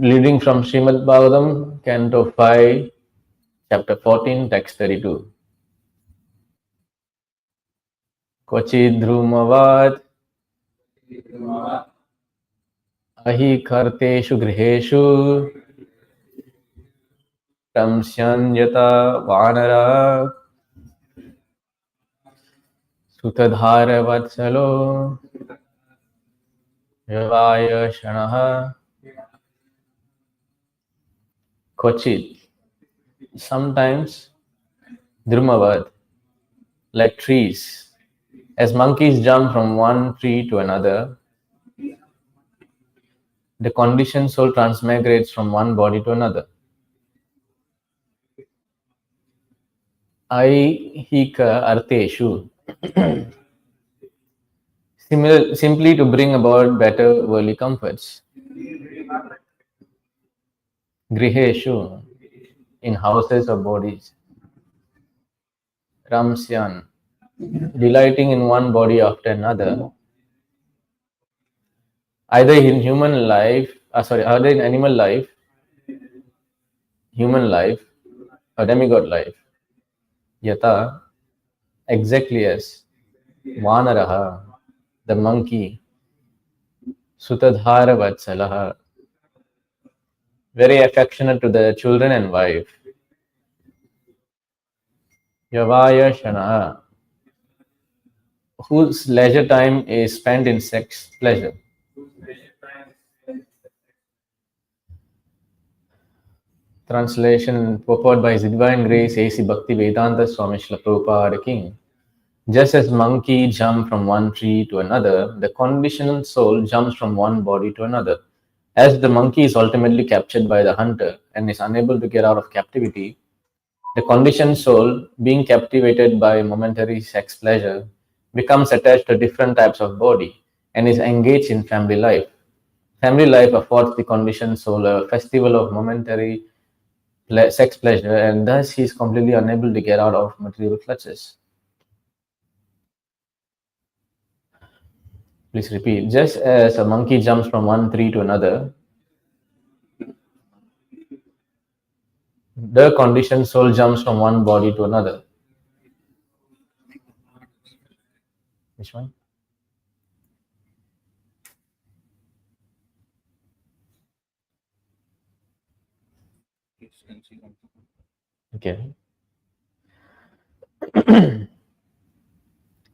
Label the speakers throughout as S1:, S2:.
S1: Reading from Srimad Bhagavatam, Canto 5, Chapter 14, Text 32. Kvachidhrumavad ahi karteshu griheshu tamsyanyata vanara sutadhara vatsalo yavaya shanaha kvachid. Sometimes Drumavad, like trees, as monkeys jump from one tree to another, the conditioned soul transmigrates from one body to another. Aihika arteshu, simply to bring about better worldly comforts. Griheshu, in houses or bodies. Ramsyan, delighting in one body after another, either in either in animal life, human life, or demigod life. Yata, exactly as Vanaraha, the monkey, Sutadhara Vatsalaha, very affectionate to the children and wife. Yavaya Shana, whose leisure time is spent in sex pleasure. Translation purport by His Divine Grace A.C. Bhakti Vedanta Swami Srila Prabhupada King. Just as monkey jump from one tree to another, the conditioned soul jumps from one body to another. As the monkey is ultimately captured by the hunter and is unable to get out of captivity, the conditioned soul, being captivated by momentary sex pleasure, becomes attached to different types of body and is engaged in family life. Family life affords the conditioned soul a festival of momentary sex pleasure, and thus he is completely unable to get out of material clutches. Please repeat. Just as a monkey jumps from one tree to another, the conditioned soul jumps from one body to another. Which one? Okay.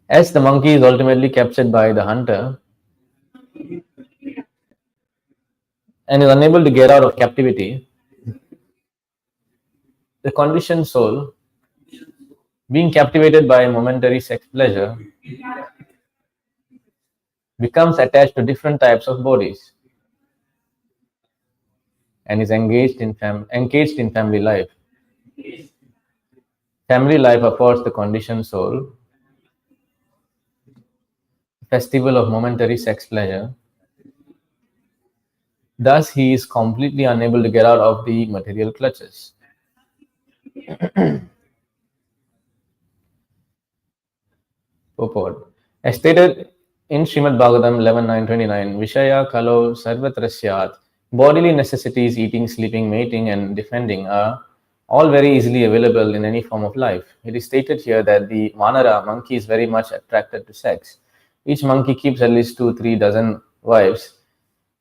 S1: As the monkey is ultimately captured by the hunter and is unable to get out of captivity, the conditioned soul, being captivated by momentary sex pleasure, becomes attached to different types of bodies and is engaged in family life. Family life affords the conditioned soul a festival of momentary sex pleasure. Thus, he is completely unable to get out of the material clutches. Purport. As stated in Srimad Bhagavatam 11.9.29, Vishaya Kalo Sarvatrasyat, bodily necessities, eating, sleeping, mating, and defending are all very easily available in any form of life. It is stated here that the Vanara monkey is very much attracted to sex. Each monkey keeps at least 2-3 dozen wives,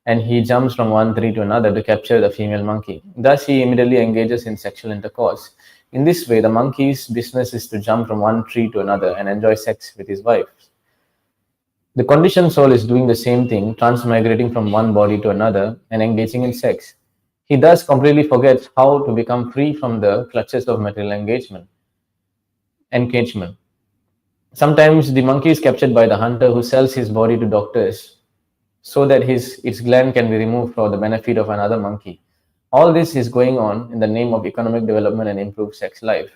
S1: and he jumps from one tree to another to capture the female monkey. Thus, he immediately engages in sexual intercourse. In this way, the monkey's business is to jump from one tree to another and enjoy sex with his wife. The conditioned soul is doing the same thing, transmigrating from one body to another and engaging in sex. He thus completely forgets how to become free from the clutches of material engagement. Sometimes the monkey is captured by the hunter who sells his body to doctors so that its gland can be removed for the benefit of another monkey. All this is going on in the name of economic development and improved sex life.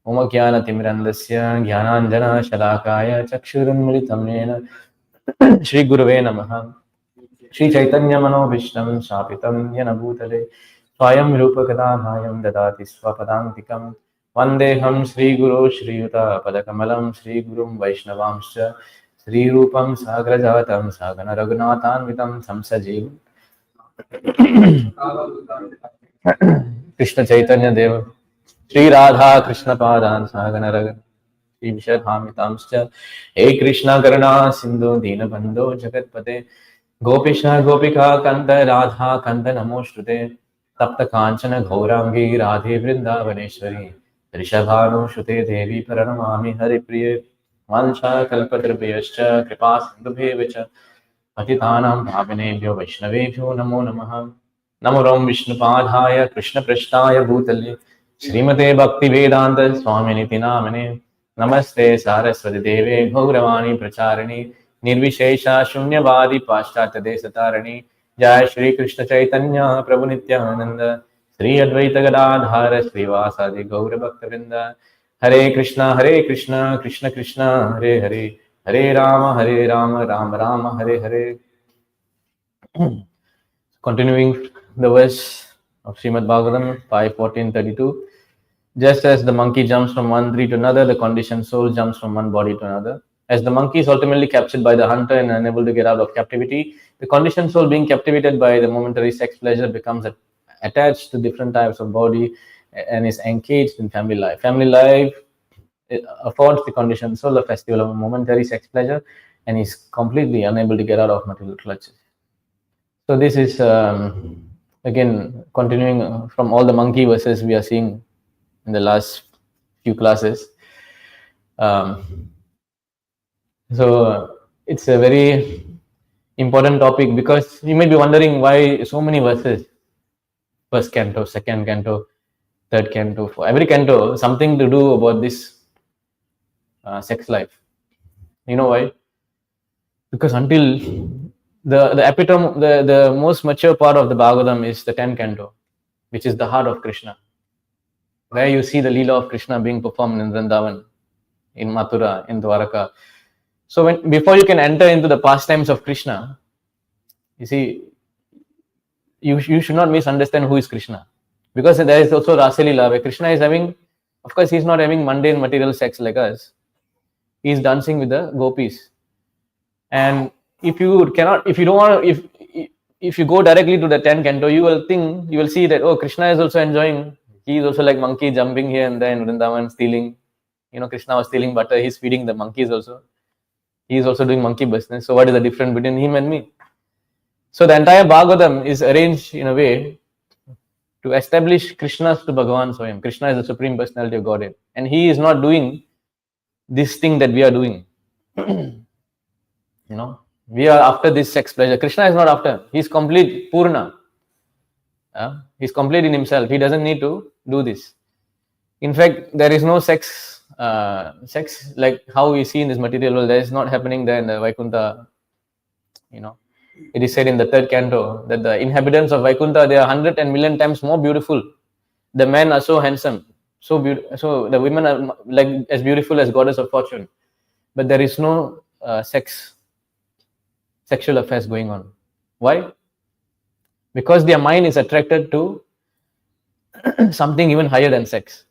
S1: Om Jnana-timirandasya Jnananjana-shalakaya Chakshurunmilitam Yena Shri Gurave Namaha Shri Chaitanya Manobhishtam Shapitam Yena Bhutale Swayam Rupakadabhayam Dadati Swapadantikam Vandeham Shri Guru Shri Yuta Padakamalam Shri Gurum Vaishnavamscha Sri Rupam Sagrajatam Sagana Raghunathanvitam Samsajeev Krishna Chaitanya Deva, Sri Radha Krishna Padan Saganaraga, Sri Vishadhamitamscha, Hey Krishna Karuna Sindhu Dinabandho Jagatpate, Gopisha Gopika Kanta Radha Kanta Namoshrute, Tapta Kanchana Gaurangi Radhe Vrindavaneshwari, Rishabhanu Shute Devi Paranamami Haripriye, Mancha Kalpatripayascha, Kripa Sindhubhevacha, पतितानां पावनेभ्यो वैष्णवेभ्यो नमो नमः। नमो ओं विष्णुपादाय कृष्णपृष्ठाय भूतले श्रीमते भक्तिवेदान्त स्वामिनिति नामने नमस्ते सारस्वती देवे गौरवाणी प्रचारिणी निर्विशेष शून्यवादी पाश्चात्य देशतारिणी जय श्री कृष्ण चैतन्य प्रभु नित्यानंद श्री अद्वैत गदाधर श्रीवासादि गौर भक्तवृंद हरे Krishna Krishna Krishna Hare Hare Hare Ram Ram Ram Hare Hare. Continuing the verse of Srimad Bhagavatam 5:14-32. Just as the monkey jumps from one tree to another, the conditioned soul jumps from one body to another. As the monkey is ultimately captured by the hunter and unable to get out of captivity, the conditioned soul, being captivated by the momentary sex pleasure, becomes attached to different types of body and is engaged in family life. Family life affords the conditioned soul a festival of momentary sex pleasure and is completely unable to get out of material clutches. So this is again continuing from all the monkey verses we are seeing in the last few classes. So it's a very important topic because you may be wondering why so many verses. First canto, second canto, third canto, every canto, something to do about this sex life. You know why? Because until the epitome, the most mature part of the Bhagavatam is the 10th canto, which is the heart of Krishna, where you see the Leela of Krishna being performed in Vrindavan, in Mathura, in Dwaraka. So before you can enter into the pastimes of Krishna, you see, you should not misunderstand who is Krishna. Because there is also Rasa Leela, where Krishna is having, of course, he's not having mundane material sex like us. He's dancing with the gopis. And if you don't want, if you go directly to the 10th canto, you will see that, oh, Krishna is also enjoying. He is also like monkey jumping here and there in Vrindavan, stealing. Krishna was stealing butter. He's feeding the monkeys also. He is also doing monkey business. So what is the difference between him and me? So the entire Bhagavatam is arranged in a way to establish Krishna's to Bhagavan Swayam. Krishna is the Supreme Personality of Godhead. And he is not doing this thing that we are doing. We are after this sex pleasure. Krishna is not after. He's complete, Purna. He's complete in himself. He doesn't need to do this. In fact, there is no sex like how we see in this material world. That is not happening there in the Vaikuntha. It is said in the 3rd canto that the inhabitants of Vaikuntha, they are 100 and million times more beautiful. The men are so handsome, so beautiful. So the women are like as beautiful as goddess of fortune. But there is no sexual affairs going on. Why? Because their mind is attracted to something even higher than sex.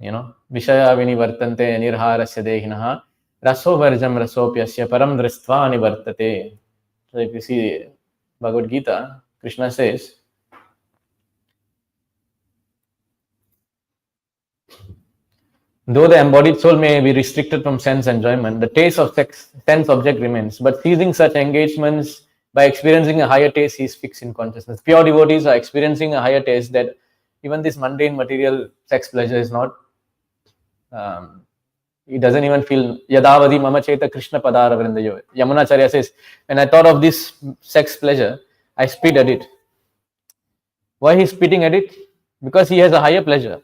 S1: Vishaya vinivartante nirharasya dehinaha raso varjam rasopyasya param dristva nivartate. So if you see Bhagavad Gita, Krishna says, though the embodied soul may be restricted from sense enjoyment, the taste of sense object remains. But ceasing such engagements by experiencing a higher taste, he is fixed in consciousness. Pure devotees are experiencing a higher taste that even this mundane material sex pleasure is not. He doesn't even feel Yadavadi Mama Cheta Krishna Padara Vrindayo. Yamunacharya says, when I thought of this sex pleasure, I spit at it. Why he's spitting at it? Because he has a higher pleasure.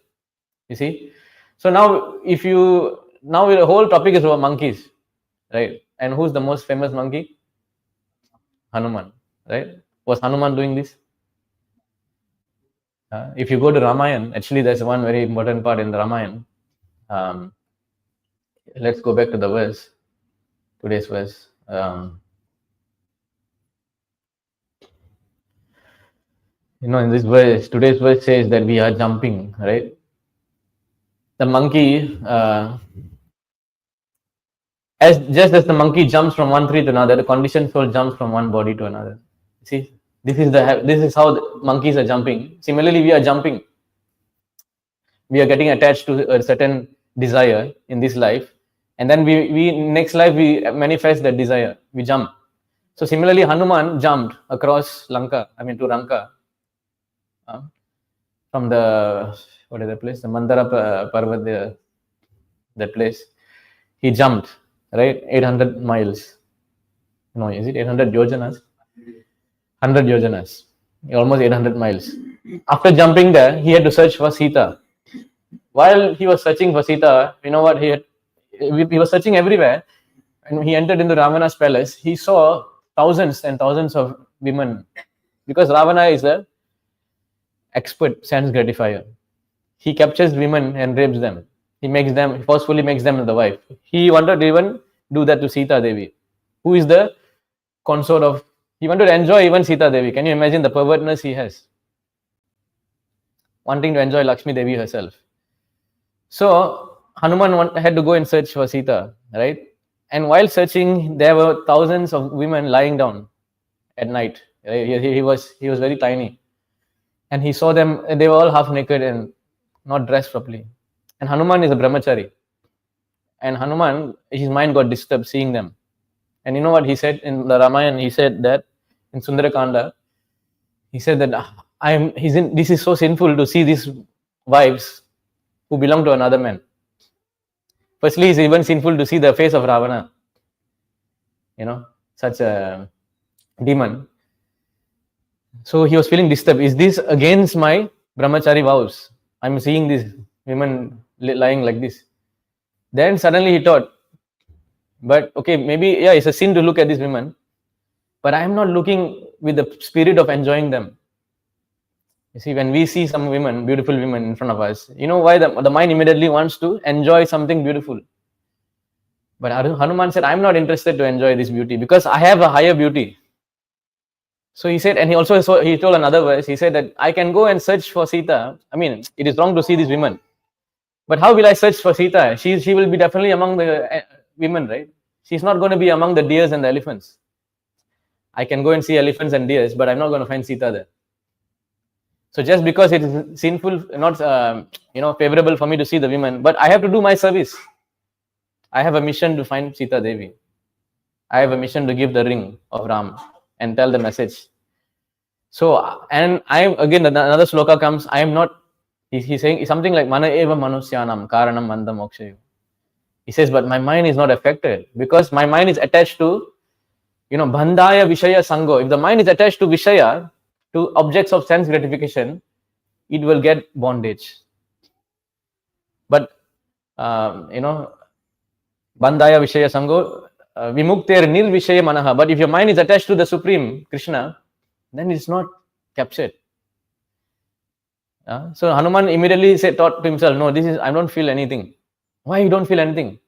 S1: You see? So now the whole topic is about monkeys, right? And who's the most famous monkey? Hanuman, right? Was Hanuman doing this? If you go to Ramayana, actually there's one very important part in the Ramayana. Let's go back to the verse, today's verse. In this verse, today's verse says that we are jumping, right? The monkey, just as the monkey jumps from one tree to another, the conditioned soul jumps from one body to another. See, This is how the monkeys are jumping. Similarly, we are jumping. We are getting attached to a certain desire in this life, and then we next life we manifest that desire. We jump. So similarly, Hanuman jumped across Lanka. I mean to Lanka, from the what is the place? The Mandara Parvat, that place. He jumped, right? 800 miles. No, is it 800 yojanas? 100 yojanas. Almost 800 miles. After jumping there, he had to search for Sita. While he was searching for Sita, you know what? He was searching everywhere. And he entered into Ravana's palace. He saw thousands and thousands of women. Because Ravana is a expert sense gratifier. He captures women and rapes them. He forcefully makes them the wife. He wanted to even do that to Sita Devi, who is the consort of. He wanted to enjoy even Sita Devi. Can you imagine the pervertness he has? Wanting to enjoy Lakshmi Devi herself. So Hanuman had to go and search for Sita, right? And while searching, there were thousands of women lying down at night. He was very tiny, and he saw them. They were all half naked and not dressed properly. And Hanuman is a brahmachari. And Hanuman, his mind got disturbed seeing them. And you know what he said in the Ramayana? He said that in Sundarakanda, he said that this is so sinful to see these wives who belong to another man. Firstly, it's even sinful to see the face of Ravana. Such a demon. So he was feeling disturbed. Is this against my brahmachari vows? I'm seeing these women lying like this. Then suddenly he thought, but okay, maybe, yeah, it's a sin to look at these women, but I'm not looking with the spirit of enjoying them. You see, when we see some women, beautiful women in front of us, you know why? The mind immediately wants to enjoy something beautiful. But Hanuman said, I'm not interested to enjoy this beauty because I have a higher beauty. So he said, and he told another verse, he said that I can go and search for Sita. I mean, it is wrong to see these women. But how will I search for Sita? She will be definitely among the women, right? She's not going to be among the deers and the elephants. I can go and see elephants and deers, but I'm not going to find Sita there. So just because it is sinful, not favorable for me to see the women, but I have to do my service. I have a mission to find Sita Devi. I have a mission to give the ring of Ram and tell the message. So, and another sloka comes. I am not. He's saying something like Mana eva manusyanam karanam manda mokshayo. He says, but my mind is not affected because my mind is attached to, bandhaya vishaya sango. If the mind is attached to vishaya, to objects of sense gratification, it will get bondage. But bandhaya vishaya sango, vimukter nirvishaya manaha. But if your mind is attached to the Supreme Krishna, then it's not captured. So Hanuman immediately thought to himself, no, I don't feel anything. Why you don't feel anything?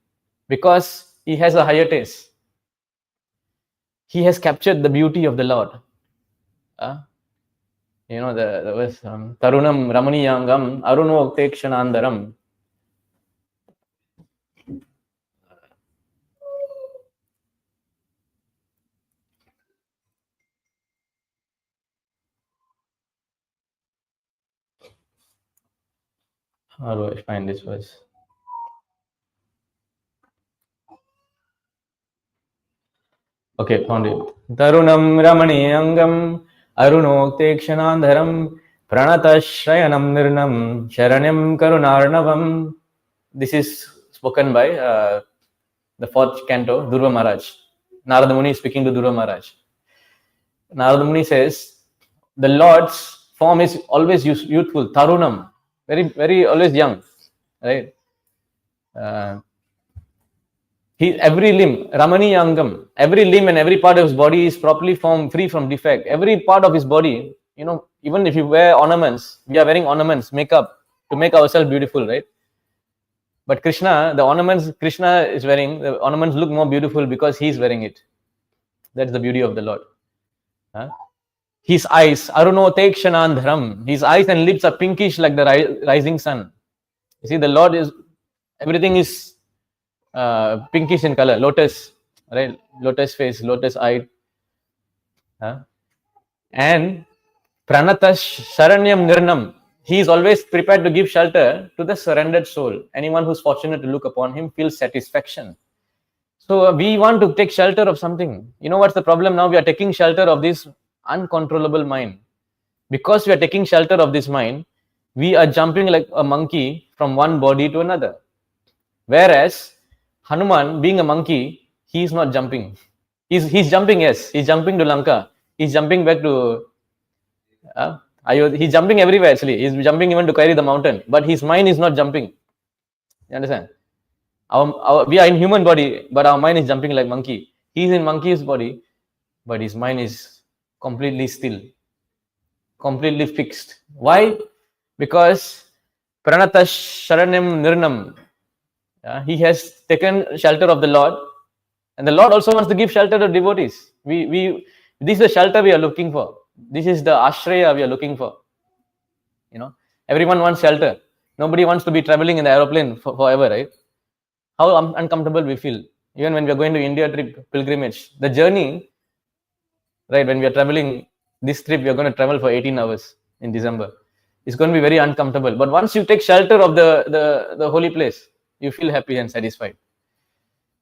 S1: Because he has a higher taste. He has captured the beauty of the Lord. The verse, Tarunam Ramaniyangam Aruno Tekshanandaram. How do I find this verse? Okay, found it. Tarunam Ramaniyangam Arunoktekshanandharam Pranatashrayanam Nirnam Sharanam Karunarnavam. This is spoken by the fourth canto, Dhruva Maharaj. Narada Muni is speaking to Dhruva Maharaj. Narada Muni says, the Lord's form is always youthful, Tarunam, very, very always young, right? Every limb, Ramani Yangam, every limb and every part of his body is properly formed, free from defect. Every part of his body, even if you wear ornaments, we are wearing ornaments, makeup, to make ourselves beautiful, right? But Krishna, the ornaments Krishna is wearing, the ornaments look more beautiful because he is wearing it. That's the beauty of the Lord. His eyes, Arunotekshanandharam, his eyes and lips are pinkish like the rising sun. You see, the Lord is, everything is pinkish in color, lotus, right? Lotus face, lotus eye. And Pranata Sharanyam Nirnam. He is always prepared to give shelter to the surrendered soul. Anyone who's fortunate to look upon him feels satisfaction. So we want to take shelter of something. You know what's the problem now? We are taking shelter of this uncontrollable mind. Because we are taking shelter of this mind, we are jumping like a monkey from one body to another. Whereas Hanuman, being a monkey, he is not jumping. He's jumping, yes. He's jumping to Lanka. He's jumping back to he's jumping everywhere actually. He's jumping even to carry the mountain. But his mind is not jumping. You understand? We are in human body, but our mind is jumping like monkey. He's in monkey's body, but his mind is completely still, completely fixed. Why? Because Pranata Sharanam Nirnam. He has taken shelter of the Lord, and the Lord also wants to give shelter to devotees. This is the shelter we are looking for. This is the ashraya we are looking for. You know, everyone wants shelter. Nobody wants to be traveling in the aeroplane forever, right? How uncomfortable we feel. Even when we are going to India trip, pilgrimage, the journey, right? When we are traveling this trip, we are going to travel for 18 hours in December. It's going to be very uncomfortable. But once you take shelter of the holy place, you feel happy and satisfied.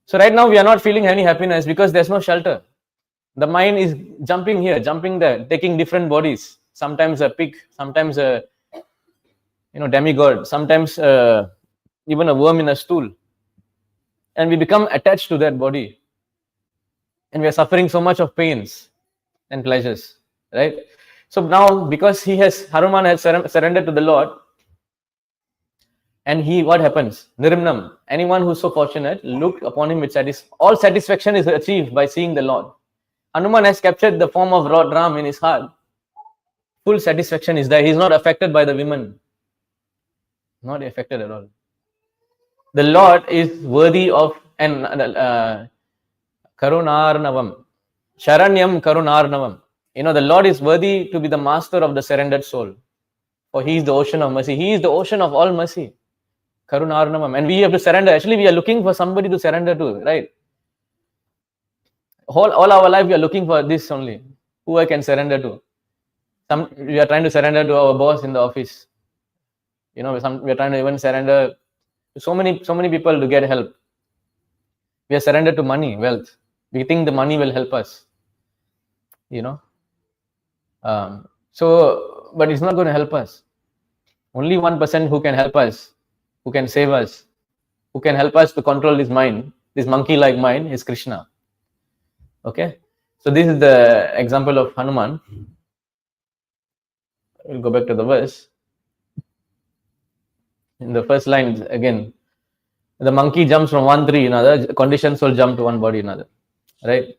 S1: So right now we are not feeling any happiness because there's no shelter. The mind is jumping here, jumping there, taking different bodies. Sometimes a pig, sometimes a demigod, sometimes even a worm in a stool. And we become attached to that body. And we are suffering so much of pains and pleasures, right? So now, because Hanuman has surrendered to the Lord, and what happens? Nirmnam, anyone who's so fortunate, look upon him with all satisfaction is achieved by seeing the Lord. Hanuman has captured the form of Lord Ram in his heart. Full satisfaction is there. He's not affected by the women. Not affected at all. The Lord is worthy of Karunarnavam. Sharanyam Karunarnavam. The Lord is worthy to be the master of the surrendered soul. For He is the ocean of mercy. He is the ocean of all mercy. Karunarnavam. And we have to surrender. Actually, we are looking for somebody to surrender to, right? All our life, we are looking for this only. Who I can surrender to. We are trying to surrender to our boss in the office. We are trying to even surrender to so many people to get help. We are surrendered to money, wealth. We think the money will help us. But it's not going to help us. Only one person who can help us, who can save us, who can help us to control this mind, this monkey-like mind, is Krishna. Okay? So this is the example of Hanuman. We'll go back to the verse. In the first line, again, the monkey jumps from one tree to another, conditioned soul jump to one body to another. Right?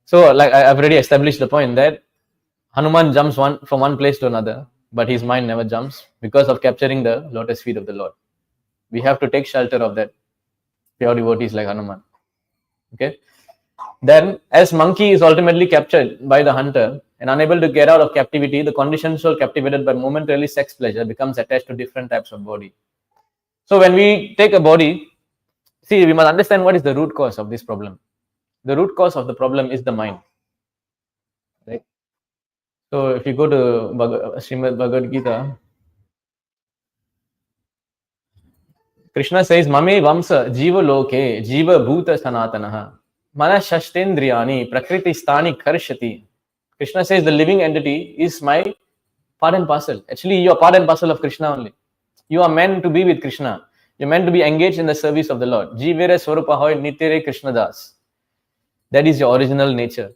S1: So, like I've already established the point that Hanuman jumps from one place to another, but his mind never jumps because of capturing the lotus feet of the Lord. We have to take shelter of that pure devotees like Hanuman. Okay? Then, as monkey is ultimately captured by the hunter and unable to get out of captivity, the conditioned soul captivated by momentarily sex pleasure becomes attached to different types of body. So when we take a body, see, we must understand what is the root cause of this problem. The root cause of the problem is the mind. Right? So if you go to Srimad Bhagavad Gita, Krishna says, Mame Vamsa Jiva Loke Jiva Bhuta Sanatanaha Mana Shashtendriyani Prakriti Stani Karshati. Krishna says the living entity is my part and parcel. Actually, you are part and parcel of Krishna only. You are meant to be with Krishna. You're meant to be engaged in the service of the Lord. Jivere Swarupa Hoy Nityare Krishna Das. That is your original nature.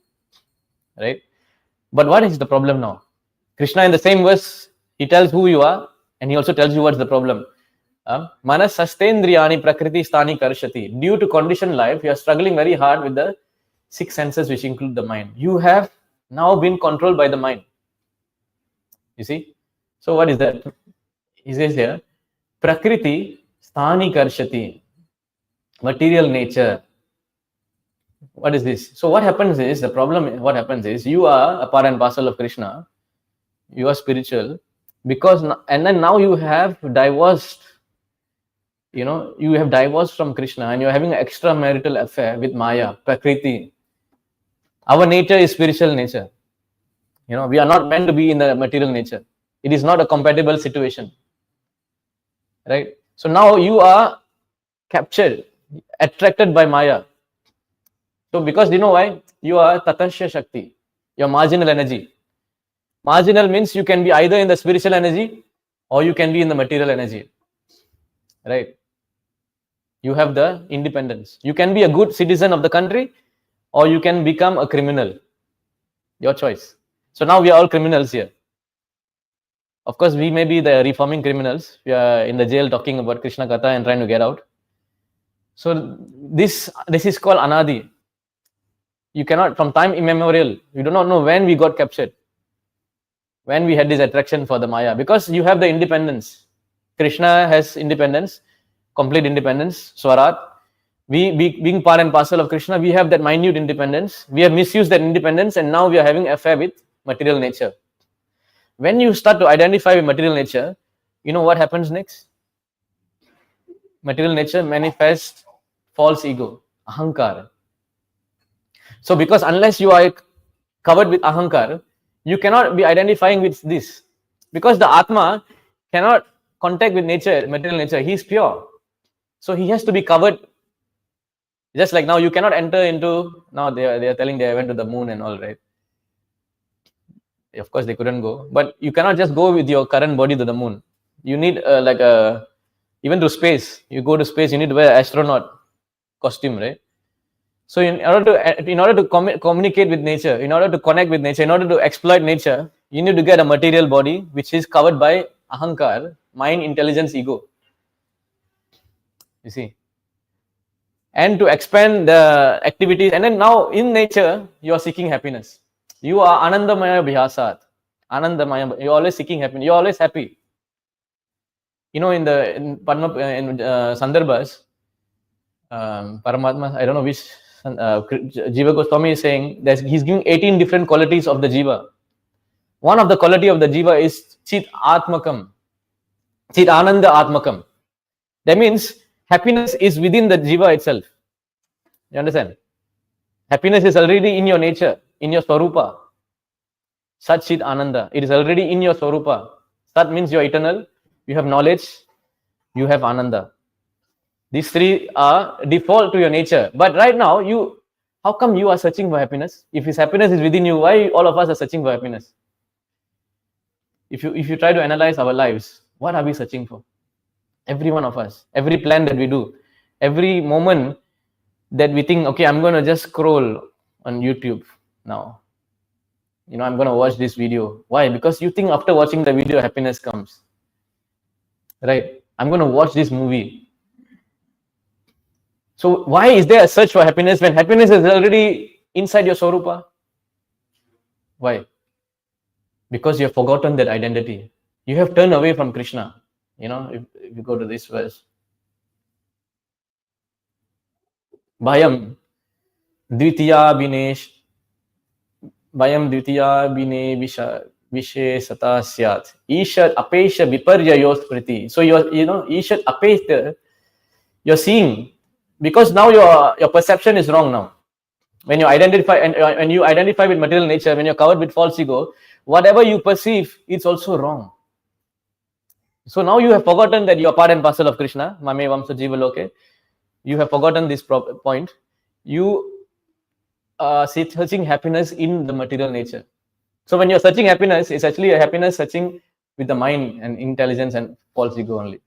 S1: Right? But what is the problem now? Krishna in the same verse, he tells who you are and he also tells you what's the problem. Manas Sastendriyani Prakriti Stani Karshati. Due to conditioned life, you are struggling very hard with the 6 senses which include the mind. You have now been controlled by the mind. You see? So what is that? He says here, Prakriti Sthani Karshati. Material nature. What is this? So what happens is, you are a part and parcel of Krishna. You are spiritual. And then now you have divorced. You have divorced from Krishna and you're having an extramarital affair with Maya, Prakriti. Our nature is spiritual nature. We are not meant to be in the material nature. It is not a compatible situation, right? So now you are captured, attracted by Maya. So because why? You are Tatasya Shakti, your marginal energy. Marginal means you can be either in the spiritual energy or you can be in the material energy, right? You have the independence. You can be a good citizen of the country or you can become a criminal. Your choice. So now we are all criminals here. Of course, we may be the reforming criminals. We are in the jail talking about Krishna Katha and trying to get out. So this is called Anadi. You cannot, from time immemorial, you do not know when we got captured, when we had this attraction for the Maya, because you have the independence. Krishna has independence, complete independence, Swarat. We, being part and parcel of Krishna, we have that minute independence. We have misused that independence and now we are having affair with material nature. When you start to identify with material nature, you know what happens next? Material nature manifests false ego, ahankar. So because unless you are covered with ahankar, you cannot be identifying with this. Because the Atma cannot contact with nature, material nature. He is pure. So he has to be covered. Just like now, you cannot enter into, now they are telling they went to the moon and all, right? Of course, they couldn't go. But you cannot just go with your current body to the moon. You need even to space. You go to space, you need to wear astronaut costume, right? So in order to communicate with nature, in order to connect with nature, in order to exploit nature, you need to get a material body which is covered by ahankar, mind, intelligence, ego. You see, and to expand the activities, and then now in nature you are seeking happiness. You are anandamaya bhyasat. Anandamaya, you're always seeking happiness. You're always happy. In Sandarbhas, Paramatma, I don't know which Jiva Goswami is saying that he's giving 18 different qualities of the Jiva. One of the quality of the Jiva is Chit Atmakam, Chit Ananda Atmakam. That means happiness is within the Jiva itself. You understand? Happiness is already in your nature, in your Swarupa. Sat Chit Ananda. It is already in your Swarupa. Sat means you are eternal, you have knowledge, you have Ananda. These three are default to your nature. But right now, how come you are searching for happiness? If his happiness is within you, why all of us are searching for happiness? If you try to analyze our lives, what are we searching for? Every one of us, every plan that we do, every moment that we think, okay, I'm going to just scroll on YouTube now. I'm going to watch this video. Why? Because you think after watching the video, happiness comes. Right? I'm going to watch this movie. So why is there a search for happiness when happiness is already inside your Swarupa? Why? Because you have forgotten that identity. You have turned away from Krishna. If you go to this verse. Bhayam dvitiya bine vishe sata syat. Ishat apesha viparyayos priti. So Ishat apesha, you're seeing, because now your perception is wrong now. When you identify when you identify with material nature, when you're covered with false ego, whatever you perceive, it's also wrong. So now you have forgotten that you are part and parcel of Krishna. Mame vamsa jiva loke. You have forgotten this point. You are searching happiness in the material nature. So when you're searching happiness, it's actually a happiness searching with the mind and intelligence and false ego only.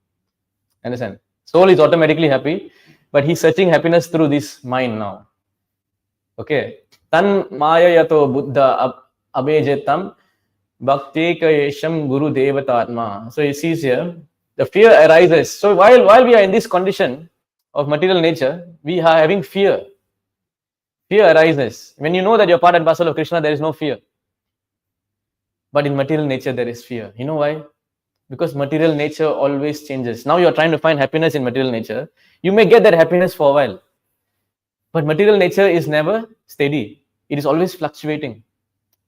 S1: Understand? Soul is automatically happy, but he's searching happiness through this mind now. Okay. Tan maya yato buddha abhejetam bhakti kayesham guru devatatma. So it sees here, the fear arises. So while we are in this condition of material nature, we are having fear. Fear arises. When you know that you're part and parcel of Krishna, there is no fear. But in material nature, there is fear. You know why? Because material nature always changes. Now you're trying to find happiness in material nature. You may get that happiness for a while. But material nature is never steady. It is always fluctuating.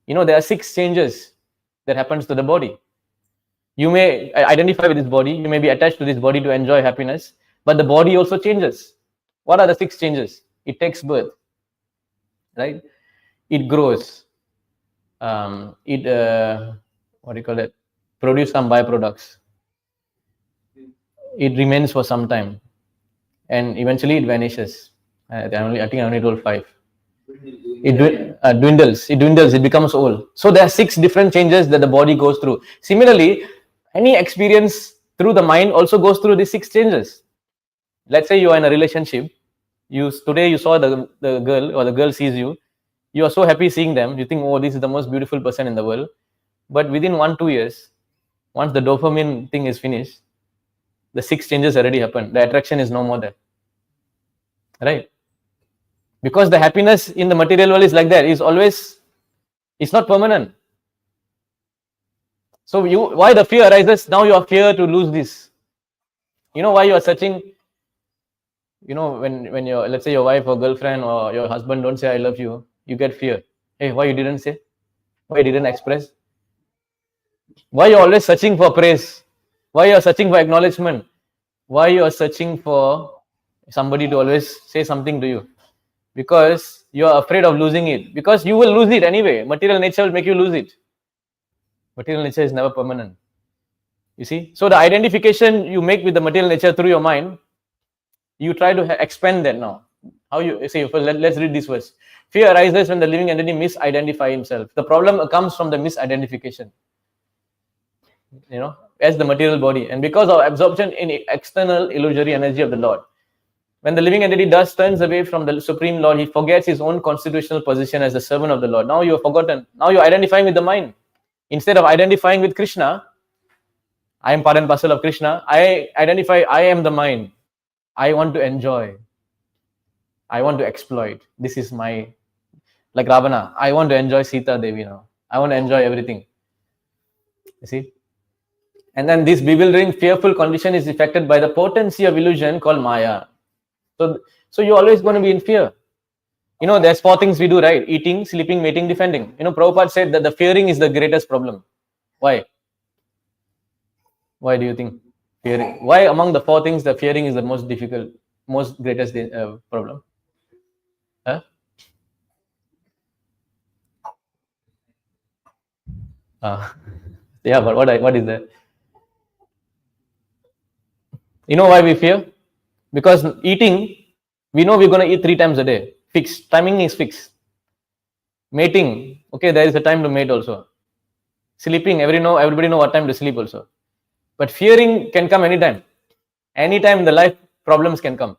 S1: There are 6 changes that happens to the body. You may identify with this body. You may be attached to this body to enjoy happiness. But the body also changes. What are the 6 changes? It takes birth. Right? it grows, it what do you call it, produce some byproducts, it remains for some time, and eventually it vanishes. I think I only told 5. It dwindles, it becomes old. So there are 6 different changes that the body goes through. Similarly, any experience through the mind also goes through these 6 changes. Let's say you are in a relationship, today you saw the girl, or the girl sees you, you are so happy seeing them, you think, oh, this is the most beautiful person in the world. But within 1-2 years, once the dopamine thing is finished, the 6 changes already happened. The attraction is no more there, right? Because the happiness in the material world is like that. It's not permanent. So why the fear arises? Now you are fear to lose this. You know why you are searching? When your, let's say, your wife or girlfriend or your husband don't say I love you, you get fear. Hey, why you didn't say? Why you didn't express? Why you're always searching for praise? Why you're searching for acknowledgement? Why you're searching for somebody to always say something to you? Because you're afraid of losing it. Because you will lose it anyway. Material nature will make you lose it. Material nature is never permanent. You see? So the identification you make with the material nature through your mind, you try to expand that now. How you say? Let's read this verse. Fear arises when the living entity misidentify himself. The problem comes from the misidentification, as the material body, and because of absorption in external illusory energy of the Lord. When the living entity thus turns away from the Supreme Lord, he forgets his own constitutional position as the servant of the Lord. Now you have forgotten. Now you're identifying with the mind. Instead of identifying with Krishna, I am part and parcel of Krishna, I identify, I am the mind. I want to enjoy. I want to exploit. This is my, like Ravana, I want to enjoy Sita Devi now. I want to enjoy everything. You see? And then this bewildering, fearful condition is affected by the potency of illusion called Maya. So you're always going to be in fear. There's 4 things we do, right? Eating, sleeping, mating, defending. Prabhupada said that the fearing is the greatest problem. Why? Why do you think? Fearing. Why among the 4 things, the fearing is the most difficult, most greatest problem? Huh? Yeah, but what is that? You know why we fear? Because eating, we know we're going to eat 3 times a day. Fixed. Timing is fixed. Mating, okay, there is a time to mate also. Sleeping, everybody know what time to sleep also. But fearing can come anytime. Anytime in the life, problems can come.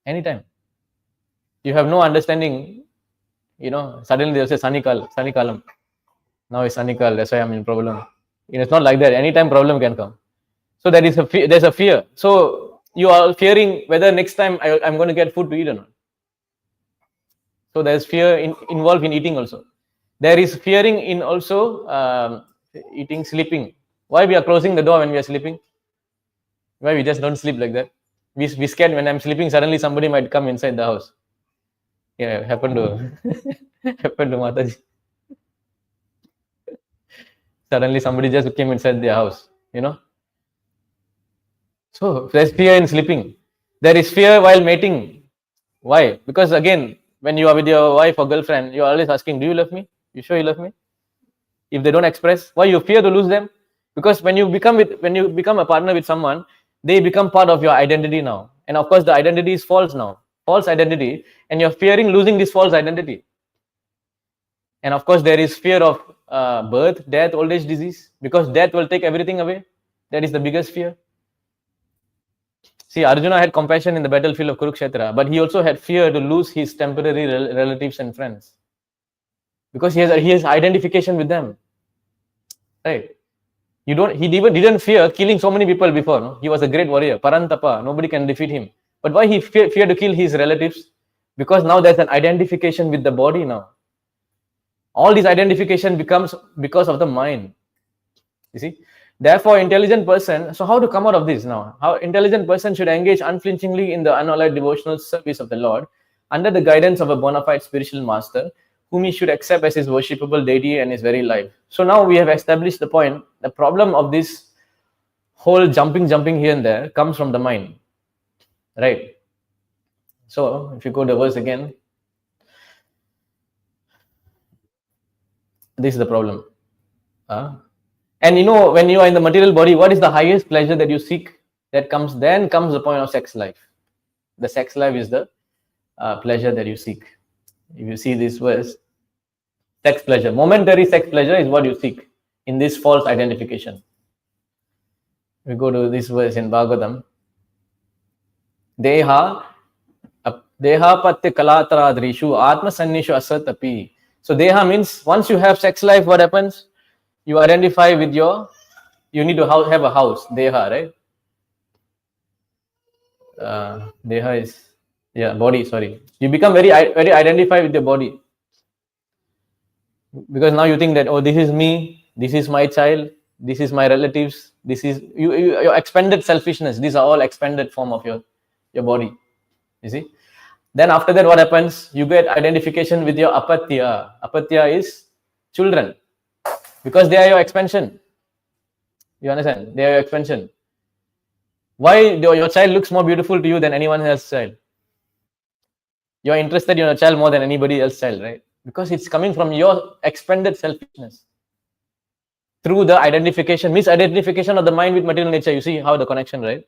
S1: Anytime. You have no understanding, suddenly they'll say Sunny Kalam. Now it's Sunny Kal, that's why I'm in problem. It's not like that. Anytime problem can come. So there's a fear. So you are fearing whether next time I'm going to get food to eat or not. So there's fear involved in eating also. There is fearing in also eating, sleeping. Why we are closing the door when we are sleeping? Why we just don't sleep like that? We scared when I'm sleeping, suddenly somebody might come inside the house. Yeah, happened to Mataji. Suddenly somebody just came inside their house, So there's fear in sleeping. There is fear while mating. Why? Because again, when you are with your wife or girlfriend, you're always asking, do you love me? You sure you love me? If they don't express, why you fear to lose them? Because when you become a partner with someone, they become part of your identity now. And of course, the identity is false now. False identity. And you're fearing losing this false identity. And of course, there is fear of birth, death, old age, disease. Because death will take everything away. That is the biggest fear. See, Arjuna had compassion in the battlefield of Kurukshetra, but he also had fear to lose his temporary relatives and friends. Because he has identification with them. Right? He didn't fear killing so many people before. No? He was a great warrior. Parantapa, nobody can defeat him. But why he feared to kill his relatives? Because now there's an identification with the body now. All this identification becomes because of the mind. You see? Therefore, intelligent person, so how to come out of this now? How intelligent person should engage unflinchingly in the unalloyed devotional service of the Lord under the guidance of a bona fide spiritual master whom he should accept as his worshipable deity and his very life. So now we have established the point. The problem of this whole jumping here and there comes from the mind. Right? So if you go to the verse again, This is the problem. And when you are in the material body, what is the highest pleasure that you seek? Then comes the point of sex life. The sex life is the pleasure that you seek. If you see this verse, sex pleasure, momentary sex pleasure is what you seek in this false identification. We go to this verse in Bhagavatam. Deha patya kalatradrishu atma sannishu asatapi. So deha means once you have sex life, what happens? You identify with you need to have a house, deha, right? Deha is, body, sorry. You become very identified with your body. Because now you think that, oh, this is me, this is my child, this is my relatives, this is your expanded selfishness. These are all expanded form of your body. You see? Then after that, what happens? You get identification with your apatya. Apatya is children. Because they are your expansion. You understand? They are your expansion. Why your child looks more beautiful to you than anyone else's child? You're interested in your child more than anybody else's child, right? Because it's coming from your expanded selfishness. Through the misidentification of the mind with material nature. You see how the connection, right?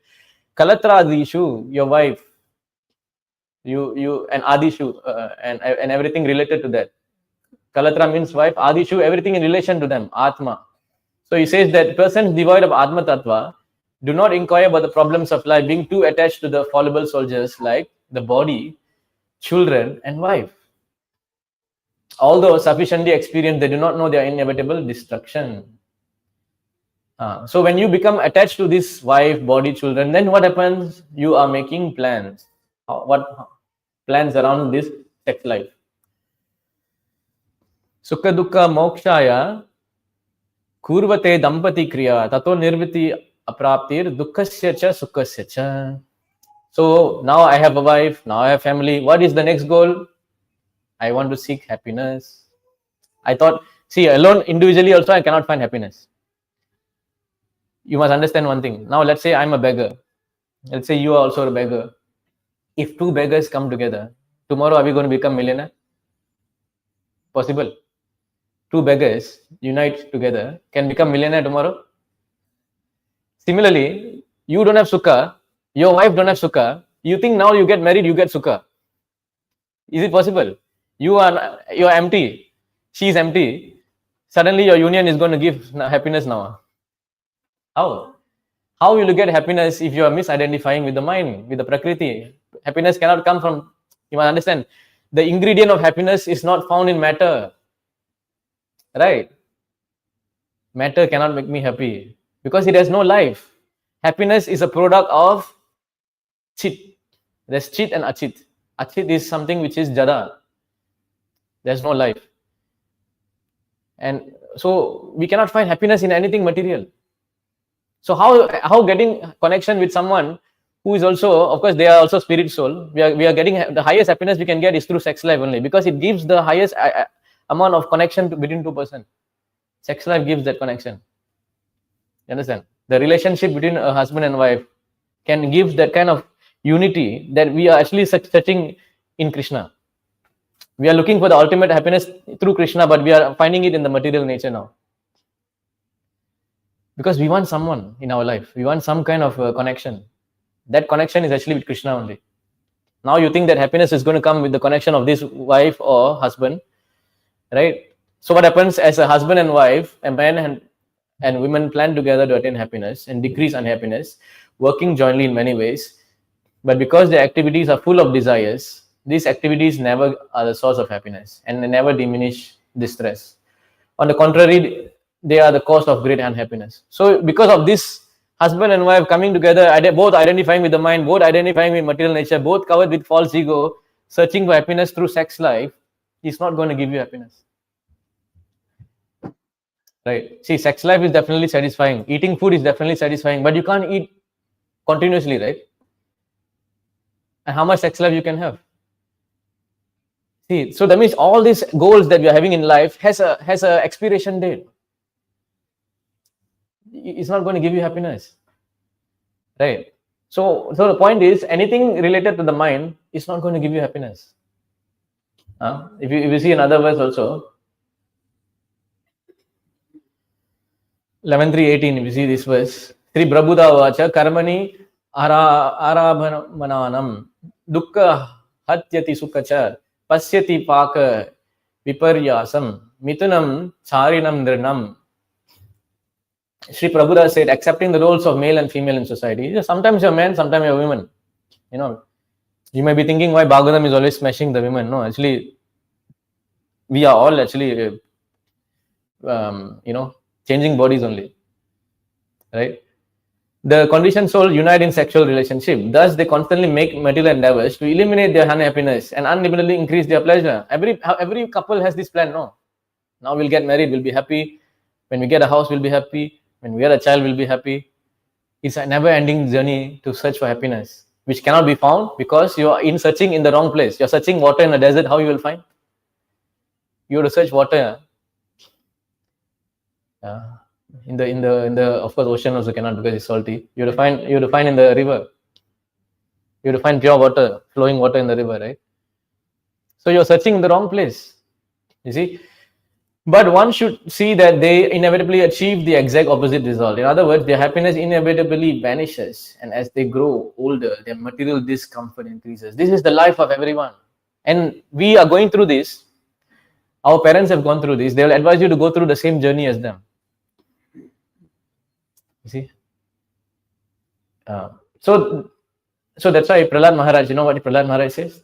S1: Kalatra Adishu, your wife, you and Adishu, and everything related to that. Kalatra means wife, Adishu, everything in relation to them, Atma. So he says that persons devoid of Atma Tattva do not inquire about the problems of life, being too attached to the fallible soldiers like the body, children, and wife. Although sufficiently experienced, they do not know their inevitable destruction. So when you become attached to this wife, body, children, then what happens? You are making plans. What plans around this sex life? Sukha dukkha mokshaya kurvate dampati kriya tato nirviti apraptir dukkhasya cha sukhasya cha. So now I have a wife, now I have family. What is the next goal? I want to seek happiness. I thought, see, alone, individually also I cannot find happiness. You must understand one thing. Now let's say I'm a beggar. Let's say you are also a beggar. If two beggars come together, tomorrow are we going to become millionaire? Possible. Two beggars unite together, can become millionaire tomorrow? Similarly, you don't have sukha, your wife don't have sukha, you think now you get married, you get sukha. Is it possible? You're empty, she is empty, suddenly your union is going to give happiness now. How will you get happiness if you are misidentifying with the mind, with the prakriti? Happiness cannot come from, you must understand, the ingredient of happiness is not found in matter. Right? Matter cannot make me happy because it has no life. Happiness is a product of chit. There's chit and achit. Achit is something which is jada. There's no life. And so we cannot find happiness in anything material. So how getting connection with someone who is also, of course, they are also spirit soul. We are getting the highest happiness we can get is through sex life only, because it gives the highest amount of connection between two persons. Sex life gives that connection. You understand? The relationship between a husband and wife can give that kind of unity that we are actually searching in Krishna. We are looking for the ultimate happiness through Krishna, but we are finding it in the material nature now. Because we want someone in our life. We want some kind of connection. That connection is actually with Krishna only. Now you think that happiness is going to come with the connection of this wife or husband, right? So what happens as a husband and wife, a man and women plan together to attain happiness and decrease unhappiness, working jointly in many ways. But because their activities are full of desires, these activities never are the source of happiness and they never diminish distress. On the contrary, they are the cause of great unhappiness. So because of this, husband and wife coming together, both identifying with the mind, both identifying with material nature, both covered with false ego, searching for happiness through sex life, is not going to give you happiness. Right? See, sex life is definitely satisfying. Eating food is definitely satisfying, but you can't eat continuously, right? And how much sex life you can have? See, so that means all these goals that we are having in life has a expiration date. It's not going to give you happiness, right? So the point is, anything related to the mind is not going to give you happiness. If you see another verse also, 11:3:18. If you see this verse, Sri Prabhuda vacha karmani arabhamanam dukkha hatyati sukhacha pasyati paka viparyasam mitunam charinam nirnam. Sri Prabhuda said, accepting the roles of male and female in society. Sometimes you're men, sometimes you're women. You know, you may be thinking why Bhagavatam is always smashing the women. No, actually, we are all actually, changing bodies only, right? The conditioned soul unite in sexual relationship. Thus, they constantly make material endeavors to eliminate their unhappiness and unlimitedly increase their pleasure. Every couple has this plan. No, now we'll get married, we'll be happy. When we get a house, we'll be happy. When we get a child, we'll be happy. It's a never-ending journey to search for happiness, which cannot be found because you are searching in the wrong place. You're searching water in a desert. How you will find? You have to search water. In the of course ocean also cannot because it's salty. You have to find in the river. You have to find pure water, flowing water in the river, right? So you're searching in the wrong place. You see. But one should see that they inevitably achieve the exact opposite result. In other words, their happiness inevitably vanishes, and as they grow older, their material discomfort increases. This is the life of everyone, and we are going through this. Our parents have gone through this. They will advise you to go through the same journey as them. You see? So that's why Prahlad Maharaj, you know what Prahlad Maharaj says?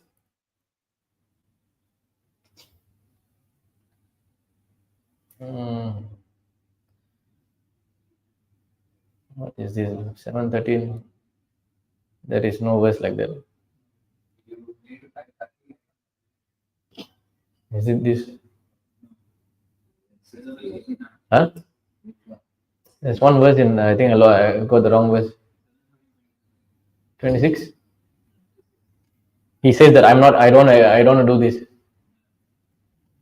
S1: What is this? 7:13. There is no verse like that. Is it this? Huh? There's one verse in, I think I got the wrong verse. 26. He says that I don't want to do this.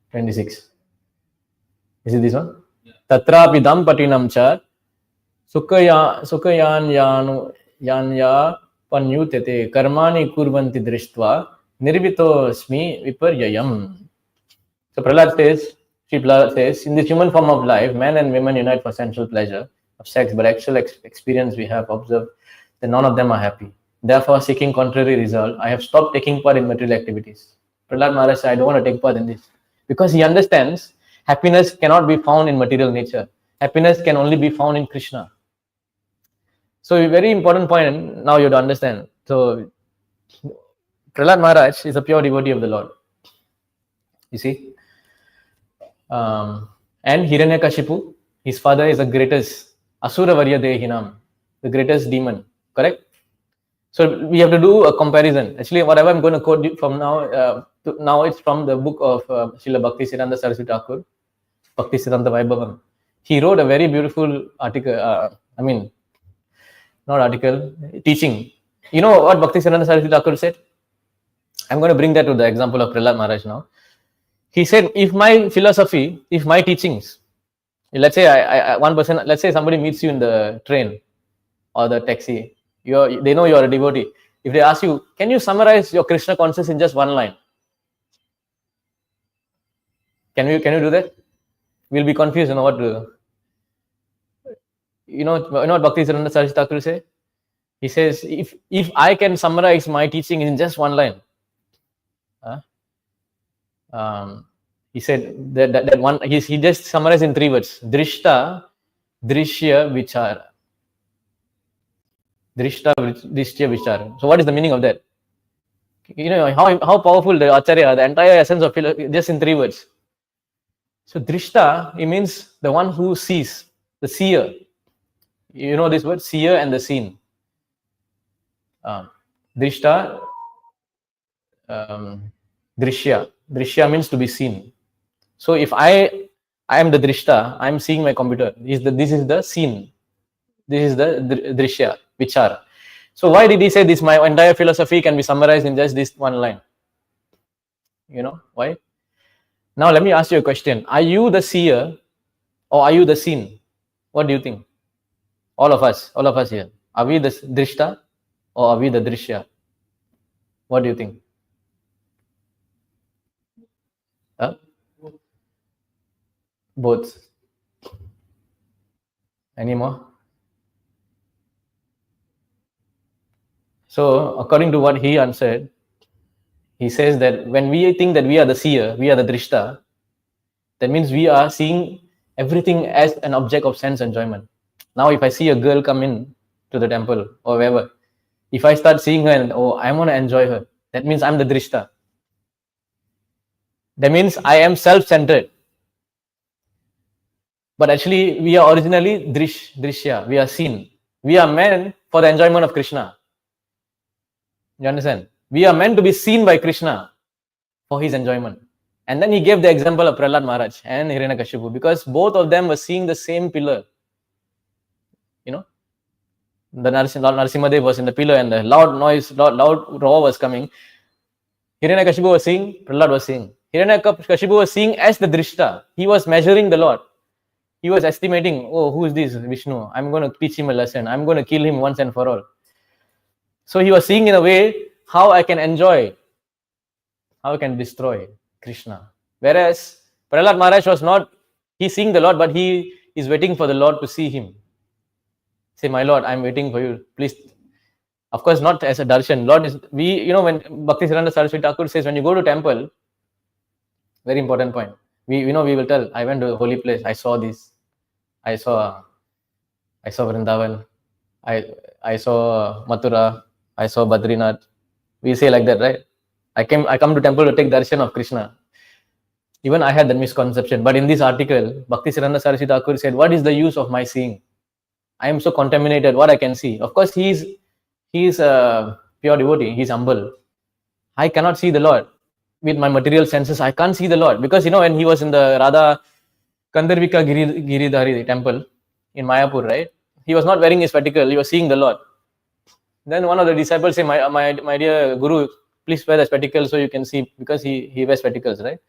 S1: 26. Is it this one? Tatrapi dampatinam cha sukayan yanya panyutete karmani kurvanti drishtva nirvito asmi viparyayam. So Prahlad says, Sri Prahlad says, in this human form of life, men and women unite for sensual pleasure of sex, but actual experience we have observed that none of them are happy. Therefore, seeking contrary result, I have stopped taking part in material activities. Prahlad Maharaj said, I don't want to take part in this. Because he understands happiness cannot be found in material nature. Happiness can only be found in Krishna. So a very important point now you have to understand. So Prahlad Maharaj is a pure devotee of the Lord. You see? And Hiranyakashipu, his father is the greatest Asura Varya Dehinam, the greatest demon. Correct? So we have to do a comparison. Actually, whatever I'm going to quote from now, now it's from the book of Srila Bhaktisiddhanta Saraswati Thakur, Bhaktisiddhanta Vaibhavam. He wrote a very beautiful article. Not article, teaching. You know what Bhaktisiddhanta Saraswati Thakur said? I'm going to bring that to the example of Prahlad Maharaj now. He said, if my philosophy, if my teachings, let's say one person, let's say somebody meets you in the train or the taxi, they know you're a devotee. If they ask you, can you summarize your Krishna consciousness in just one line? Can you do that? We'll be confused on what to do. You know what Bhaktisiddhanta Saraswati Thakur say? He says, if I can summarize my teaching in just one line, he said that one, he just summarized in 3 words: Drishta, Drishya, Vichara. Drishta, Drishya, Vichara. So what is the meaning of that? You know how powerful the Acharya, the entire essence of philosophy, just in 3 words. So Drishta, it means the one who sees, the seer. You know this word, seer and the seen. Drishta, Drishya. Drishya means to be seen. So if I am the Drishta, I am seeing my computer. This is the scene. This is the Drishya, Vichara. So why did he say this? My entire philosophy can be summarized in just this one line. You know why? Now let me ask you a question. Are you the seer or are you the seen? What do you think? All of us here. Are we the Drishta or are we the Drishya? What do you think? Both. Any more? So, according to what he answered, he says that when we think that we are the seer, we are the drishta, that means we are seeing everything as an object of sense enjoyment. Now, if I see a girl come in to the temple or wherever, if I start seeing her and I want to enjoy her, that means I'm the drishta. That means I am self-centered. But actually, we are originally drishya. We are seen. We are meant for the enjoyment of Krishna. You understand? We are meant to be seen by Krishna for his enjoyment. And then he gave the example of Prahlad Maharaj and Hiranyakashipu because both of them were seeing the same pillar. You know, the Narasimhadev was in the pillar and the loud noise, loud roar was coming. Hiranyakashipu was seeing, Prahlad was seeing. Hiranyakashipu was seeing as the drishta. He was measuring the Lord. He was estimating, who is this Vishnu? I'm going to teach him a lesson. I'm going to kill him once and for all. So he was seeing in a way how I can enjoy, how I can destroy Krishna. Whereas Prahlad Maharaj was not, he's seeing the Lord, but he is waiting for the Lord to see him. Say, my Lord, I'm waiting for you. Please. Of course, not as a darshan. Lord is, when Bhaktisiddhanta Saraswati Thakur says, when you go to temple, very important point. We will tell, I went to a holy place. I saw this. I saw Vrindavan. I saw Mathura. I saw Badrinath. We say like that, right? I come to temple to take darshan of Krishna. Even I had that misconception. But in this article, Bhaktisiddhanta Saraswati Thakur said, what is the use of my seeing? I am so contaminated, what I can see. Of course, he is a pure devotee. He's humble. I cannot see the Lord. With my material senses, I can't see the Lord. Because, when he was in the Radha Gandharvika Giridhari temple in Mayapur, right? He was not wearing his spectacle. He was seeing the Lord. Then one of the disciples said, my dear Guru, please wear the spectacles so you can see, because he wears spectacles, right?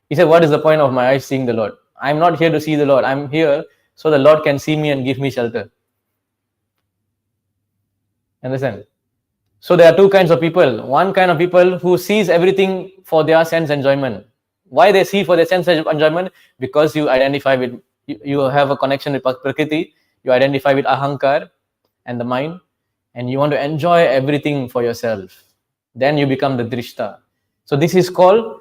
S1: He said, what is the point of my eyes seeing the Lord? I'm not here to see the Lord. I'm here so the Lord can see me and give me shelter. Understand? So there are two kinds of people. One kind of people who sees everything for their sense enjoyment. Why they see for their sense enjoyment? Because you identify with, you have a connection with Prakriti, you identify with Ahankar and the mind, and you want to enjoy everything for yourself. Then you become the drishta. So this is called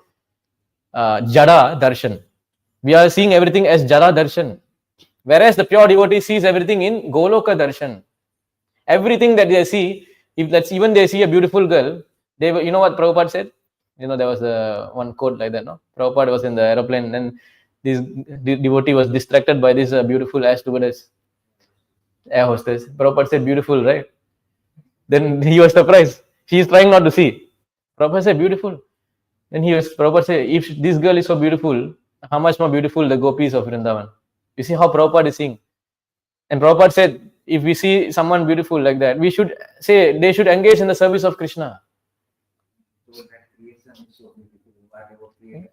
S1: Jada Darshan. We are seeing everything as Jada Darshan. Whereas the pure devotee sees everything in Goloka Darshan. Everything that they see, if that's even they see a beautiful girl, you know what Prabhupada said? There was one quote like that, no? Prabhupada was in the aeroplane and this devotee was distracted by this beautiful air stewardess, air hostess. Prabhupada said, beautiful, right? Then he was surprised. She is trying not to see. Prabhupada said, beautiful. Then Prabhupada said, if this girl is so beautiful, how much more beautiful the gopis of Vrindavan? You see how Prabhupada is seeing. And Prabhupada said, if we see someone beautiful like that, we should say they should engage in the service of Krishna.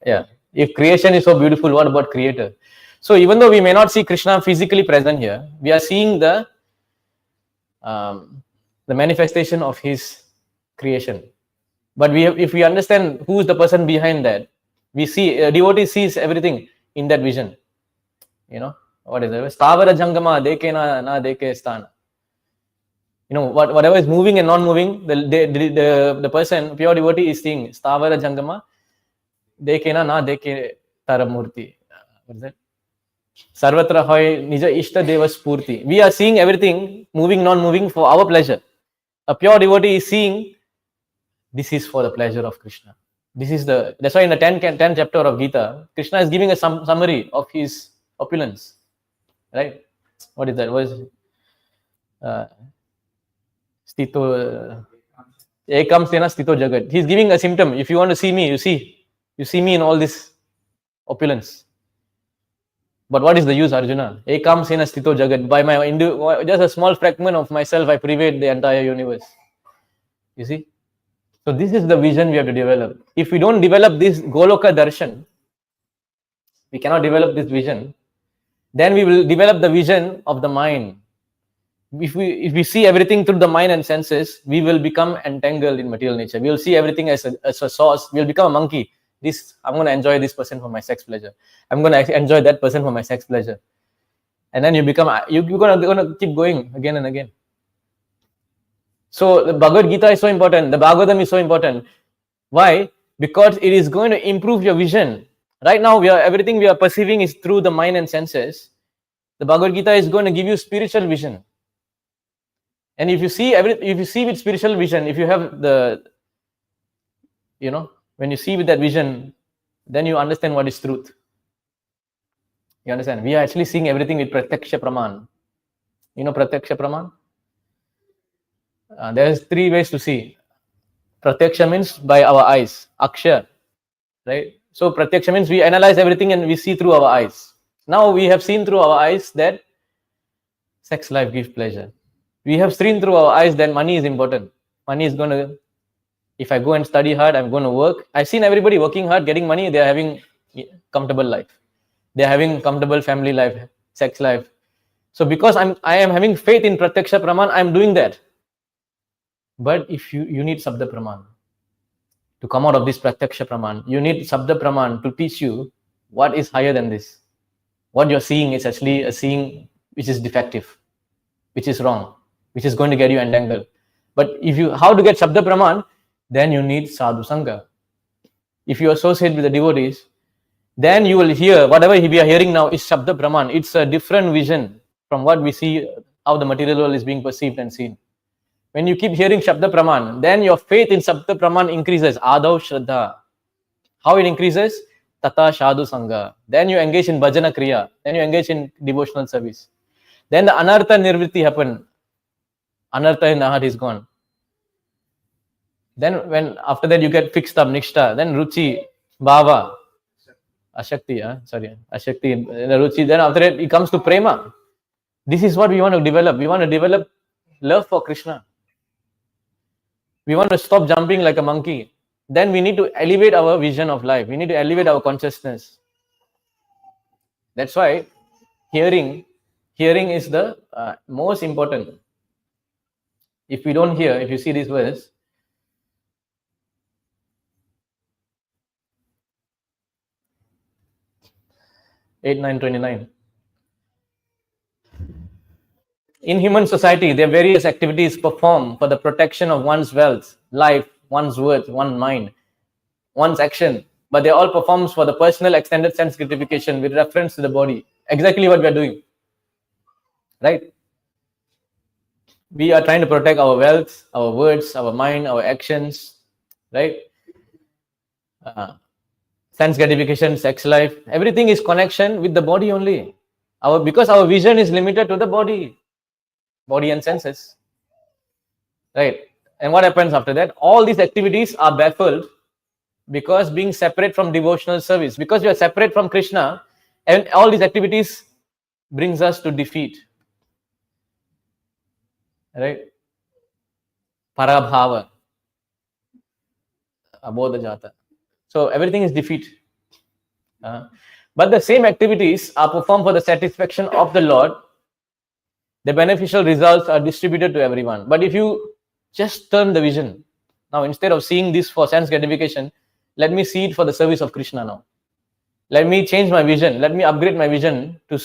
S1: Yeah. If creation is so beautiful, what about creator? So even though we may not see Krishna physically present here, we are seeing the manifestation of his creation. But if we understand who is the person behind that, we see a devotee sees everything in that vision. What is it? Stavara jangama deke na deke sthana. Whatever is moving and non-moving, the person, pure devotee, is seeing stavara jangama deke na deke taramurti. What is that? Sarvatra hoy nija ishta deva spurti. We are seeing everything moving, non-moving for our pleasure. A pure devotee is seeing this is for the pleasure of Krishna. That's why in the 10th chapter of Gita, Krishna is giving a summary of his opulence. Right? What is that? What is Stito Ekam Sena Stito Jagat. He's giving a symptom. If you want to see me, you see me in all this opulence. But what is the use, Arjuna? Ekam Sena Stito Jagat. By just a small fragment of myself, I pervade the entire universe. You see? So this is the vision we have to develop. If we don't develop this Goloka Darshan, we cannot develop this vision, then we will develop the vision of the mind. If we see everything through the mind and senses, we will become entangled in material nature. We will see everything as a source. We will become a monkey. I'm going to enjoy this person for my sex pleasure. I'm going to enjoy that person for my sex pleasure. And then you're gonna keep going again and again. So the Bhagavad Gita is so important. The Bhagavatam is so important. Why? Because it is going to improve your vision. Right now, everything we are perceiving is through the mind and senses. The Bhagavad Gita is going to give you spiritual vision. And if you see with spiritual vision, if you have when you see with that vision, then you understand what is truth. You understand? We are actually seeing everything with Pratyaksha Praman. You know Pratyaksha Praman? There's 3 ways to see. Pratyaksha means by our eyes. Akshar. Right? So Pratyaksha means we analyze everything and we see through our eyes. Now we have seen through our eyes that sex life gives pleasure. We have seen through our eyes that money is important. Money is going to, if I go and study hard, I'm going to work. I've seen everybody working hard, getting money, they're having comfortable life. They're having comfortable family life, sex life. So because I am having faith in Pratyaksha Praman, I'm doing that. But if you need Sabda Praman to come out of this Pratyaksha Praman, you need Sabda Praman to teach you what is higher than this. What you're seeing is actually a seeing which is defective, which is wrong, which is going to get you entangled. But how to get Shabda Praman, then you need Sadhu Sangha. If you associate with the devotees, then you will hear, whatever we are hearing now is Shabda Praman. It's a different vision from what we see, how the material world is being perceived and seen. When you keep hearing Shabda Praman, then your faith in Shabda Praman increases. Adav Shraddha. How it increases? Tata Sadhu Sangha. Then you engage in Bhajana Kriya. Then you engage in devotional service. Then the Anartha Nirvritti happen. Anartha in the heart is gone. Then after that you get fixed up, Nishta. Then Ruchi, Bhava, Ashakti, Ashakti, Ruchi. Then after that it comes to Prema. This is what we want to develop. We want to develop love for Krishna. We want to stop jumping like a monkey. Then we need to elevate our vision of life. We need to elevate our consciousness. That's why hearing is the most important. If we don't hear, if you see this verse, (8, 9, 29). In human society, there are various activities performed for the protection of one's wealth, life, one's worth, one's mind, one's action. But they all performed for the personal extended sense gratification with reference to the body. Exactly what we are doing. Right? We are trying to protect our wealth, our words, our mind, our actions. Right? Sense gratification, sex life. Everything is connection with the body only. Because our vision is limited to the body and senses. Right? And what happens after that? All these activities are baffled because being separate from devotional service. Because we are separate from Krishna, and all these activities brings us to defeat. Right? Parabhava. Abodha jata. So everything is defeat. But the same activities are performed for the satisfaction of the Lord. The beneficial results are distributed to everyone. But if you just turn the vision, now instead of seeing this for sense gratification, let me see it for the service of Krishna now. Let me change my vision. Let me upgrade my vision to,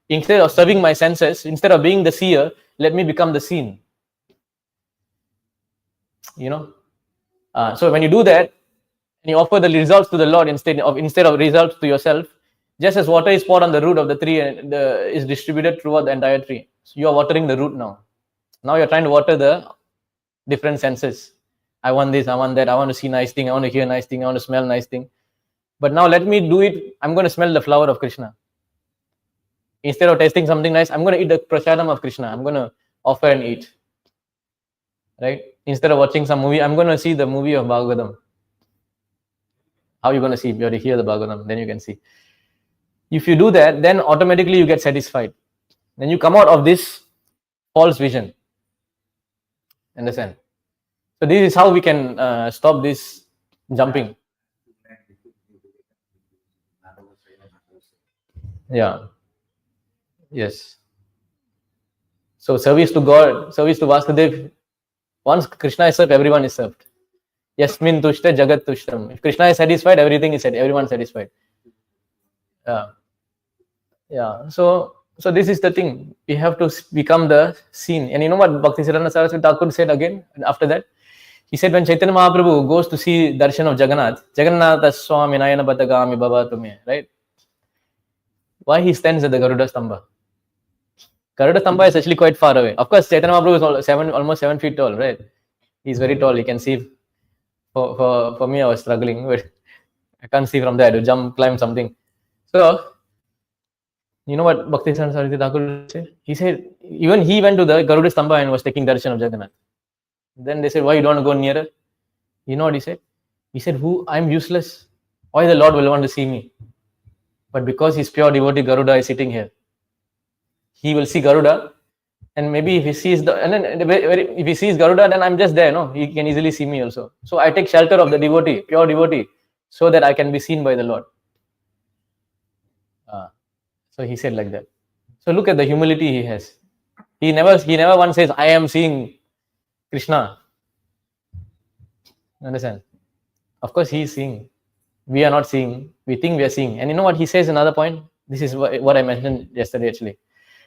S1: instead of serving my senses, instead of being the seer, let me become the seen. So when you do that, and you offer the results to the Lord instead of results to yourself, just as water is poured on the root of the tree and is distributed throughout the entire tree. So you are watering the root now. Now you're trying to water the different senses. I want this, I want that, I want to see nice thing, I want to hear nice thing, I want to smell nice thing. But now let me do it. I'm going to smell the flower of Krishna. Instead of tasting something nice, I'm going to eat the prasadam of Krishna. I'm going to offer and eat. Right? Instead of watching some movie, I'm going to see the movie of Bhagavatam. How are you going to see? You have to hear the Bhagavatam, then you can see. If you do that, then automatically you get satisfied. Then you come out of this false vision. Understand? So this is how we can stop this jumping. Yeah. Yes. So service to God, service to Vasudev. Once Krishna is served, everyone is served. Yasmin tushta jagat tushtam. If Krishna is satisfied, everything is said. Everyone is satisfied. Yeah. So So this is the thing. We have to become the scene. And you know what Bhaktisiddhanta Saraswati Thakur said again after that? He said when Chaitanya Mahaprabhu goes to see darshan of Jagannath, Jagannatha Swami Nayana Batagami Bhavatumi, right? Why he stands at the Garuda Stamba? Garuda Stamba is actually quite far away. Of course, Chaitanya Mahaprabhu is almost 7 feet tall, right? He's very tall. You can see. For me, I was struggling, but I can't see from there. To jump, climb something. So, you know what Bhaktisiddhanta Saraswati Thakur said? He said, even he went to the Garuda Stamba and was taking darshan of Jagannath. Then they said, why you don't want to go nearer? You know what he said? He said, I'm useless. Why the Lord will want to see me? But because he's pure devotee, Garuda is sitting here. He will see Garuda, and maybe if he sees if he sees Garuda, then I'm just there. No, he can easily see me also. So I take shelter of the devotee, pure devotee, so that I can be seen by the Lord. So he said like that. So look at the humility he has. He never once says, I am seeing Krishna. Understand? Of course, he is seeing. We are not seeing. We think we are seeing. And you know what he says? Another point. This is what I mentioned yesterday. Actually,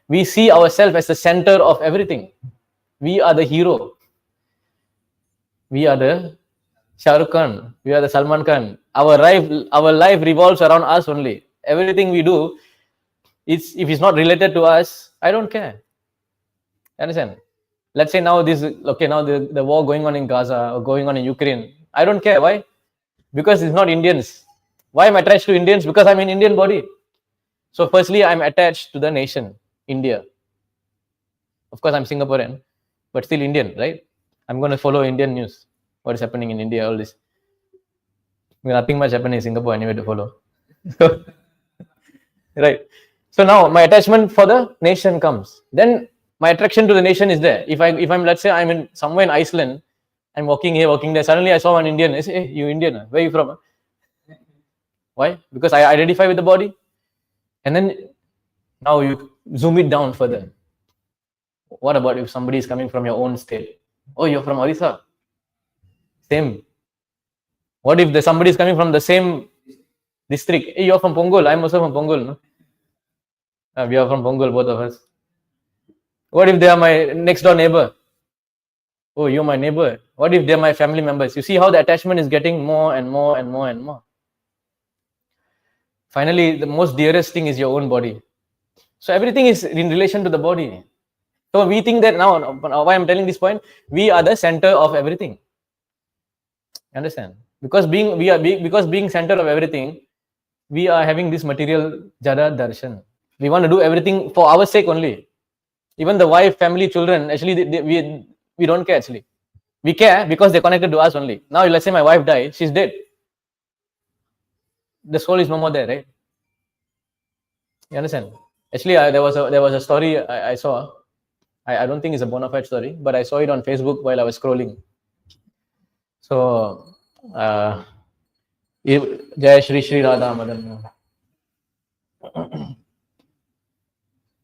S1: we see ourselves as the center of everything. We are the hero. We are the Shah Rukh Khan. We are the Salman Khan. Our life revolves around us only. Everything we do, if it's not related to us, I don't care. Understand? Let's say now the war going on in Gaza or going on in Ukraine. I don't care. Why? Because it's not Indians. Why am I attached to Indians? Because I'm in Indian body. So firstly, I'm attached to the nation, India. Of course, I'm Singaporean, but still Indian, right? I'm going to follow Indian news. What is happening in India, all this. Nothing much happening in Singapore anyway to follow. Right. So now my attachment for the nation comes. Then my attraction to the nation is there. If I'm let's say I'm in somewhere in Iceland, I'm walking here, walking there. Suddenly I saw an Indian. I say, hey, you Indian? Where are you from? Why? Because I identify with the body. And then now you zoom it down further. What about if somebody is coming from your own state? Oh, you're from Orissa. Same. What if somebody is coming from the same district? Hey, you're from Pongol. I'm also from Pongol. No? We are from Pongol, both of us. What if they are my next door neighbor? Oh, you're my neighbor. What if they're my family members? You see how the attachment is getting more and more and more and more. Finally, the most dearest thing is your own body. So everything is in relation to the body. So we think that now, why I'm telling this point, we are the center of everything. Understand? Because being center of everything, we are having this material jada darshan. We want to do everything for our sake only. Even the wife, family, children, actually, we don't care actually. We care because they're connected to us only. Now, let's say my wife died, she's dead. The soul is no more there, right? You understand? Actually, there was a story I saw. I don't think it's a bona fide story, but I saw it on Facebook while I was scrolling. So, Jai Shri Shri Radha Madan.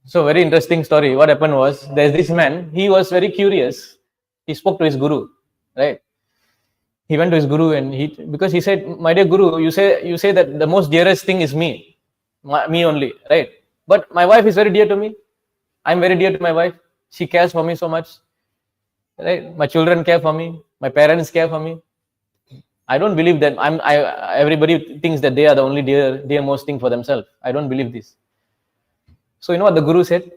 S1: So, very interesting story. What happened was, there's this man, he was very curious. He spoke to his guru, right? He went to his guru and because he said, my dear guru, you say that the most dearest thing is me only, right? But my wife is very dear to me. I'm very dear to my wife. She cares for me so much, right? My children care for me. My parents care for me. I don't believe that everybody thinks that they are the only dearmost thing for themselves. I don't believe this. So you know what the guru said?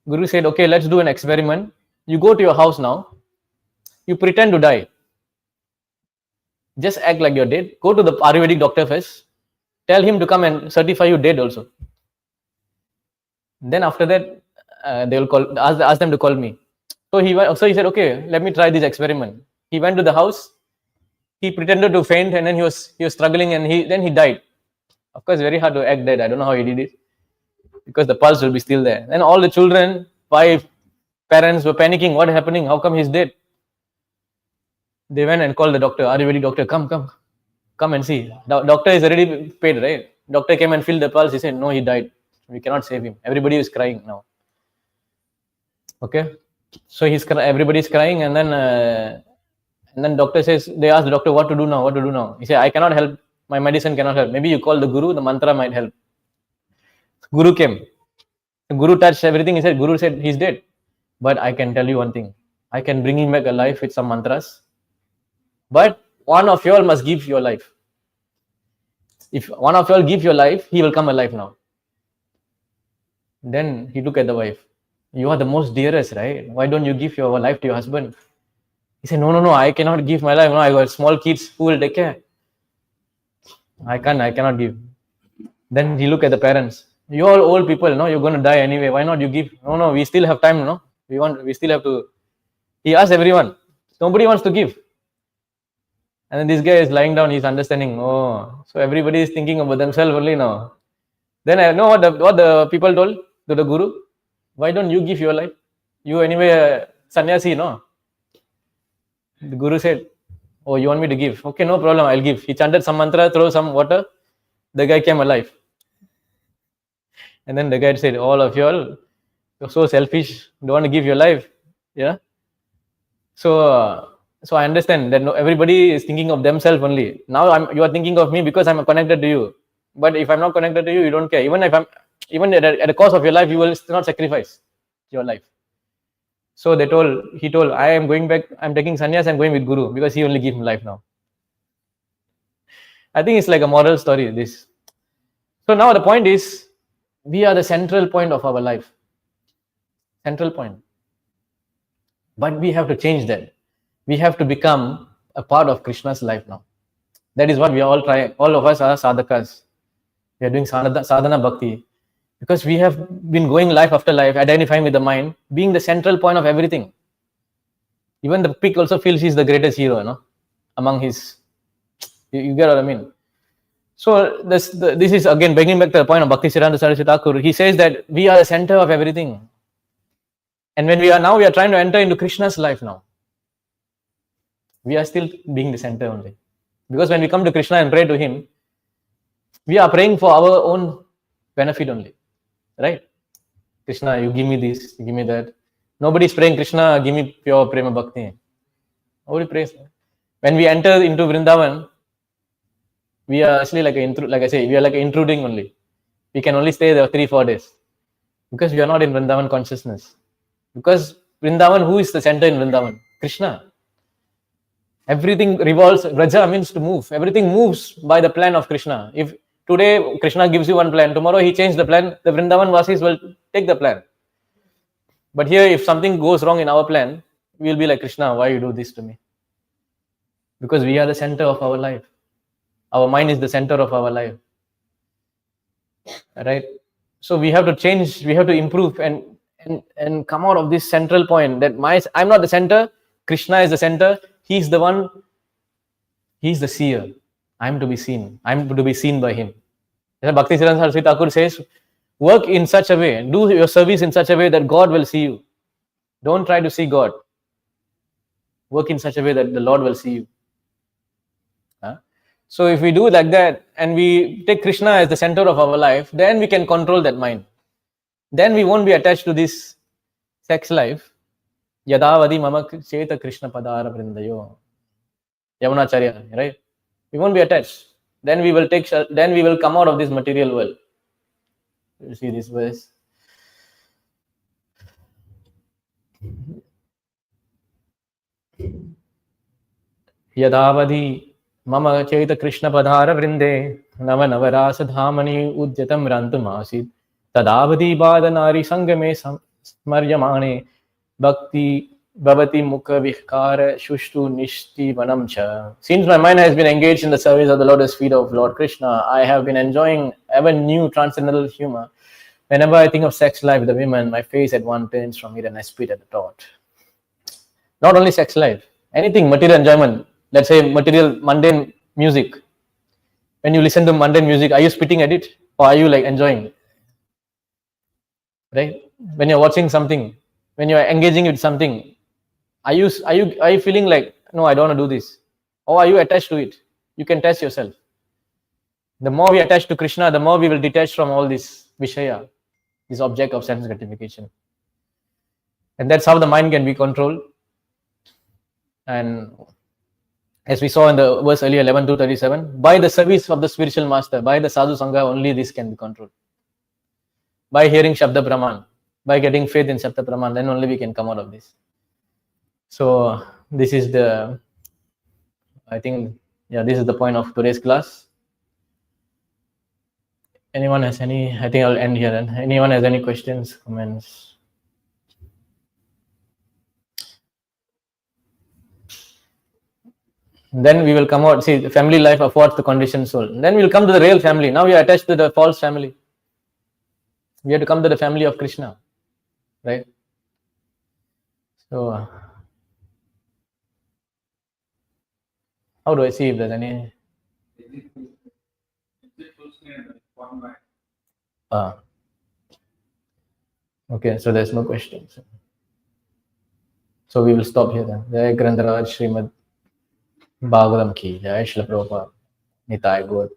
S1: Guru said, okay, let's do an experiment. You go to your house now. You pretend to die. Just act like you're dead. Go to the Ayurvedic doctor first. Tell him to come and certify you dead also. Then after that, they will ask them to call me. So he said, okay, let me try this experiment. He went to the house. He pretended to faint, and then he was struggling, and then he died. Of course, very hard to act dead. I don't know how he did it, because the pulse will be still there. Then all the children, wife, parents were panicking. What is happening? How come he's dead? They went and called the doctor. Ayurvedic doctor, come and see. Doctor is already paid, right? Doctor came and filled the pulse. He said, no, he died. We cannot save him. Everybody is crying now. Okay, so everybody is crying, and then doctor says, they asked the doctor, what to do now? He said, I cannot help. My medicine cannot help. Maybe you call the guru. The mantra might help. Guru came. The Guru touched everything. He said, Guru said, he's dead. But I can tell you one thing. I can bring him back alive with some mantras. But one of you all must give your life. If one of you all give your life, he will come alive now. Then he looked at the wife. You are the most dearest, right? Why don't you give your life to your husband? He said, no, I cannot give my life. No, I got small kids. Who will take care? I cannot give. Then he looked at the parents. You all old people, no, you're going to die anyway. Why not you give? No, we still have time, no? We still have to. He asked everyone. Nobody wants to give. And then this guy is lying down. He's understanding. Oh, so everybody is thinking about themselves only now. Then I know what the people told to the Guru. Why don't you give your life? You anyway, sannyasi, no? The Guru said, oh, you want me to give? Okay, no problem, I'll give. He chanted some mantra, throw some water. The guy came alive. And then the guy said, all of you all, you're so selfish, don't want to give your life. Yeah. So I understand that everybody is thinking of themselves only. Now you are thinking of me because I'm connected to you. But if I'm not connected to you, you don't care. Even at the cost of your life, you will not sacrifice your life. So he told, I am going back, I'm taking sannyas, I'm going with Guru because he only gives him life now. I think it's like a moral story, this. So now the point is, we are the central point of our life. Central point. But we have to change that. We have to become a part of Krishna's life now. That is what we are all trying. All of us are sadhakas. We are doing sadhana bhakti. Because we have been going life after life, identifying with the mind, being the central point of everything. Even the pig also feels he's the greatest hero, you know, among his. You get what I mean? So this is again bringing back to the point of Bhakti Siddhanta Saraswati Thakur. He says that we are the center of everything. And when we are trying to enter into Krishna's life now. We are still being the center only. Because when we come to Krishna and pray to him, we are praying for our own benefit only. Right? Krishna, you give me this, you give me that. Nobody is praying, Krishna, give me pure prema bhakti. Nobody prays. When we enter into Vrindavan, we are actually like I say, we are like intruding only. We can only stay there 3-4 days. Because we are not in Vrindavan consciousness. Because Vrindavan, who is the center in Vrindavan? Krishna. Everything revolves, Raja means to move. Everything moves by the plan of Krishna. If today Krishna gives you one plan, tomorrow he changed the plan, the Vrindavan Vasis will take the plan. But here, if something goes wrong in our plan, we will be like, Krishna, why you do this to me? Because we are the center of our life. Our mind is the center of our life. Right? So we have to change, we have to improve and come out of this central point that I'm not the center, Krishna is the center, he's the one, he's the seer. I'm to be seen. I'm to be seen by him. Bhakti Siddhanta Saraswati Thakur says, work in such a way, do your service in such a way that God will see you. Don't try to see God. Work in such a way that the Lord will see you. So if we do like that and we take Krishna as the center of our life, then we can control that mind. Then we won't be attached to this sex life. Yadavadi mama cheta Krishna padara vrindayo. Yamunacharya, right? We won't be attached. Then we will come out of this material world. You see this verse. Yadavadi mama cheta Krishna padara vrinde nava navarasa dhamani udyatam rantumasid tadavadi badanari sangame smaryamane bhakti bhavati mukha vihkara shushtu nishti vanamcha. Since my mind has been engaged in the service of the lotus feet of Lord Krishna, I have been enjoying ever new transcendental humor. Whenever I think of sex life with the women, my face at one turns from it and I spit at the thought. Not only sex life, anything, material enjoyment. Let's say material, mundane music. When you listen to mundane music, are you spitting at it or are you like enjoying it? Right? When you're watching something, when you're engaging with something, are you feeling like, no, I don't want to do this? Or are you attached to it? You can test yourself. The more we attach to Krishna, the more we will detach from all this Vishaya, this object of sense gratification. And that's how the mind can be controlled. And as we saw in the verse earlier, 11-37, by the service of the spiritual master, by the sadhu sangha, only this can be controlled. by hearing Shabda Brahman, by getting faith in Shabda Brahman, then only we can come out of this. So this is the, I think, yeah, this is the point of today's class. Anyone has any, I think I'll end here. And anyone has any questions, comments? Then we will come out, see, the family life affords the conditioned soul. Then we'll come to the real family. Now we are attached to the false family. We have to come to the family of Krishna, right? So, how do I see if there's any? Okay, so there's no questions. So we will stop here then. Jai Grantaraj Srimad Bhagavatam ki Jai, Srila Prabhupada Nitai Gaur.